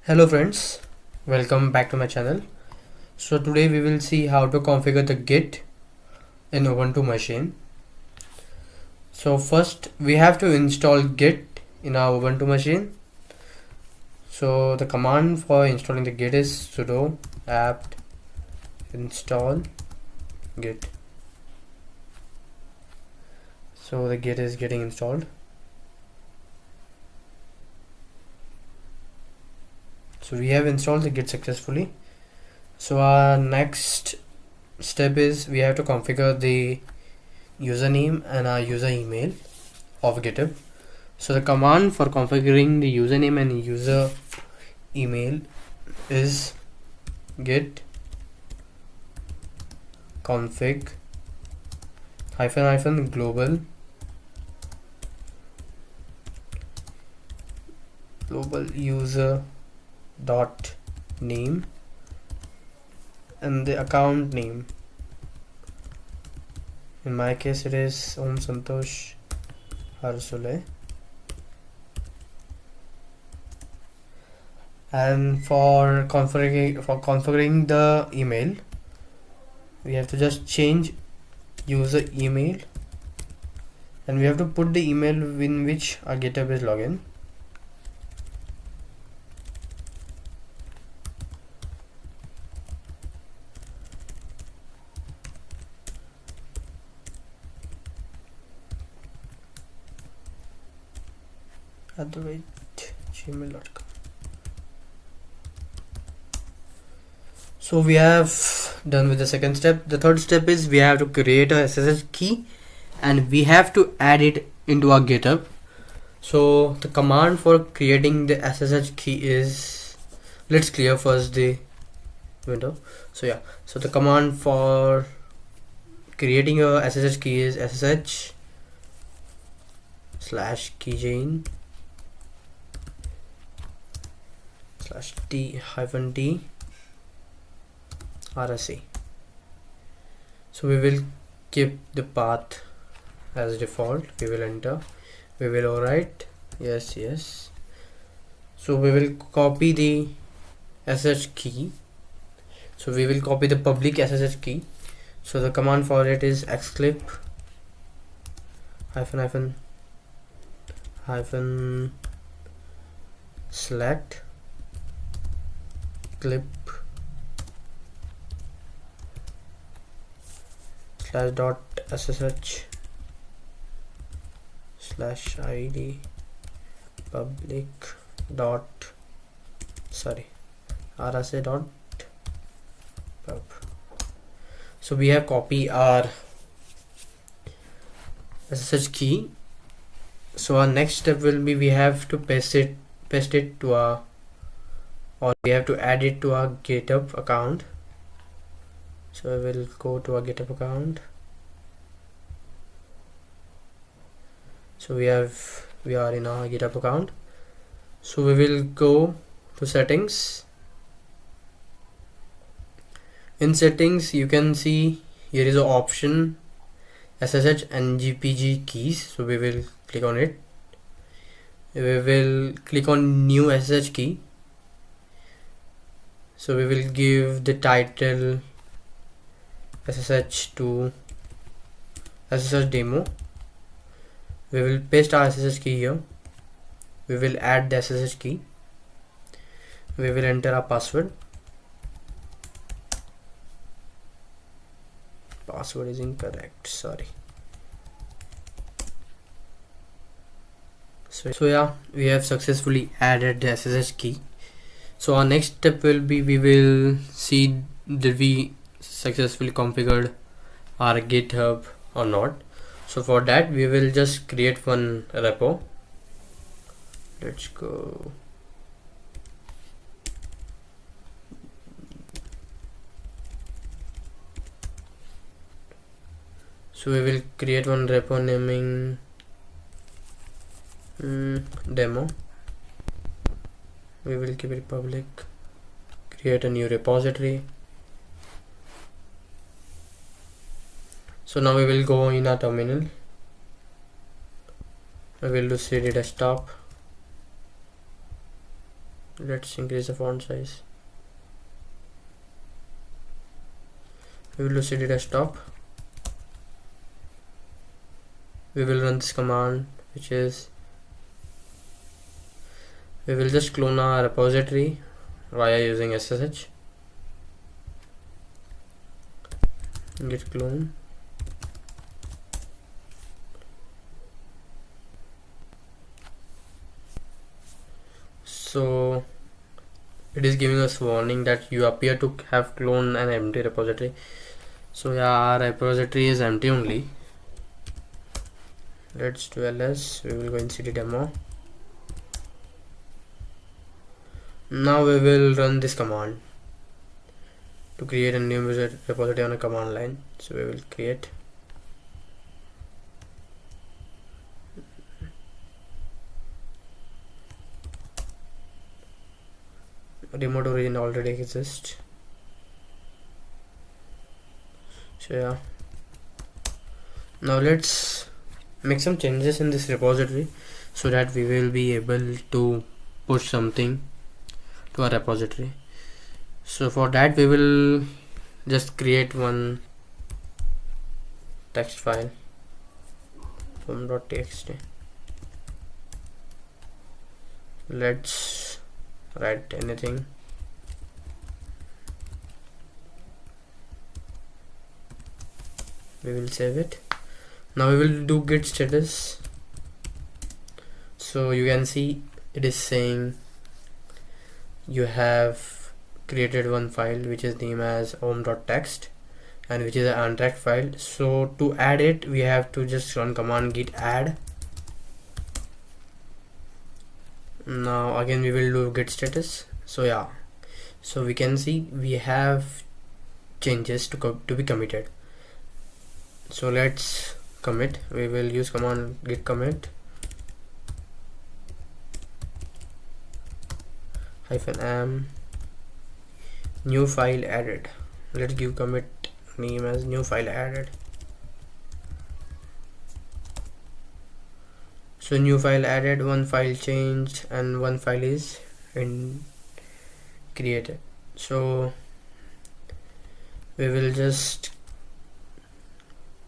Hello friends, welcome back to my channel. So today we will see how to configure the Git in Ubuntu machine. So first we have to install Git in our Ubuntu machine. So the command for installing the Git is sudo apt install Git. So the Git is getting installed. So we have installed the Git successfully. So our next step is we have to configure the username and our user email of GitHub. So the command for configuring the username and user email is git config -- global user dot name and the account name. In my case it is Om Santosh Harsule. And for configuring the email, we have to just change user email and we have to put the email in which our GitHub is login. @gmail.com. So we have done with the second step. The third step is we have to create a SSH key and we have to add it into our GitHub. So the command for creating the SSH key is, let's clear first the window. So the command for creating a SSH key is SSH / keychain / t RSA. So we will keep the path as default. We will enter. We will overwrite yes. So we will copy the SSH key. So we will copy the public SSH key. So the command for it is xclip select clip /.ssh /id public rsa.pub. So we have copied our SSH key. So our next step will be we have to paste it to our, or we have to add it to our GitHub account. So I will go to our GitHub account. So we are in our GitHub account. So we will go to settings. In settings you can see here is an option SSH and GPG keys. So we will click on it. We will click on new SSH key. So we will give the title SSH to SSH demo. We will paste our SSH key here. We will add the SSH key. We will enter our password. Password is incorrect, sorry. So we have successfully added the SSH key. So our next step will be we will see did we successfully configured our GitHub or not. So for that we will just create one repo. Let's go. So we will create one repo naming demo. We will keep it public. Create a new repository. So now we will go in our terminal. I will do cd desktop. let's increase the font size. We will do cd desktop. We will run this command, which is, we will just clone our repository via using SSH git clone. So it is giving us warning that you appear to have cloned an empty repository. So yeah, our repository is empty only. Let's do ls. We will go in cd demo. Now we will run this command to create a new repository on a command line. So we will create remote origin already exists. So yeah, now let's make some changes in this repository so that we will be able to push something to our repository. So for that we will just create one text file from.txt. Let's write anything. We will save it. Now we will do git status. So you can see it is saying you have created one file which is named as home.txt and which is an untracked file. So to add it, we have to just run command git add. Now again we will do git status. So yeah, so we can see we have changes to be committed. So let's commit. We will use command git commit -m new file added. Let's give commit name as new file added. So new file added, one file changed, and one file is created. So we will just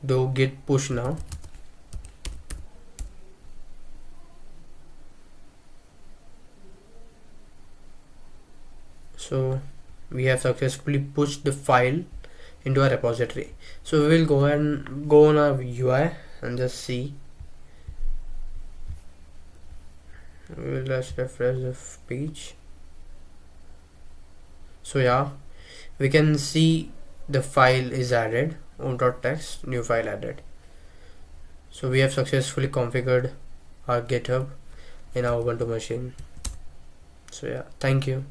do git push now. So we have successfully pushed the file into our repository. So we will go and go on our UI and just see. We will just refresh the page. So yeah, we can see the file is added, home.txt, new file added. So we have successfully configured our GitHub in our Ubuntu machine. So yeah, thank you.